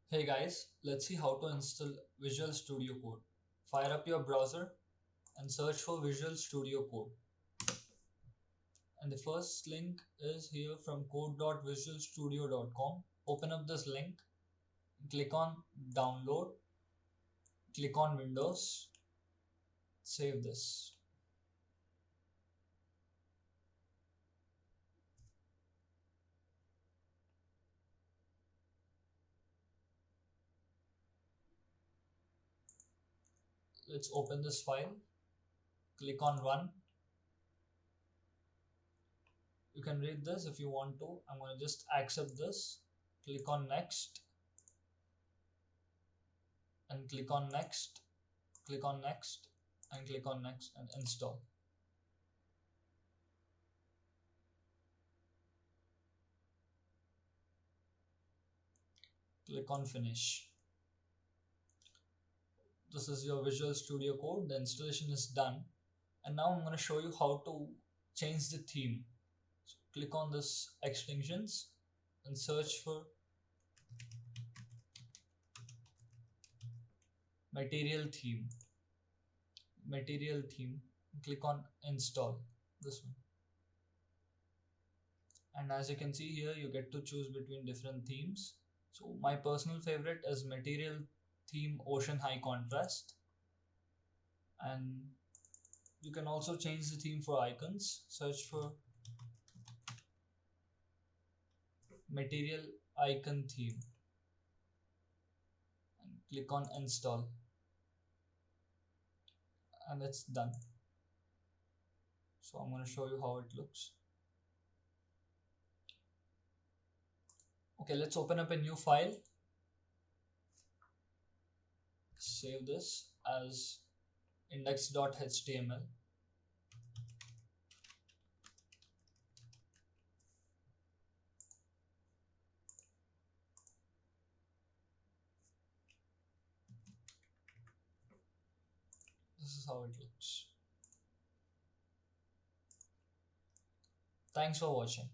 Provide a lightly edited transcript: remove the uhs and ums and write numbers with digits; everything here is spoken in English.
Hey guys, let's see how to install Visual Studio Code. Fire up your browser and search for Visual Studio Code. And the first link is here from code.visualstudio.com. Open up this link, click on download, click on Windows, save this. Let's open this file, click on run. You can read this if you want to. I'm going to just accept this. Click on next and click on next, click on next and click on next and install. Click on finish. This is your Visual Studio Code. The installation is done. And now I'm going to show you how to change the theme. So click on this extensions and search for material theme. Material theme. Click on install. This one. And as you can see here, you get to choose between different themes. So my personal favorite is material theme ocean high contrast. And you can also change the theme for icons. Search for material icon theme and click on install, and it's done. So I'm going to show you how it looks. Okay, let's open up a new file. Save this as index.html. This is how it looks. Thanks for watching.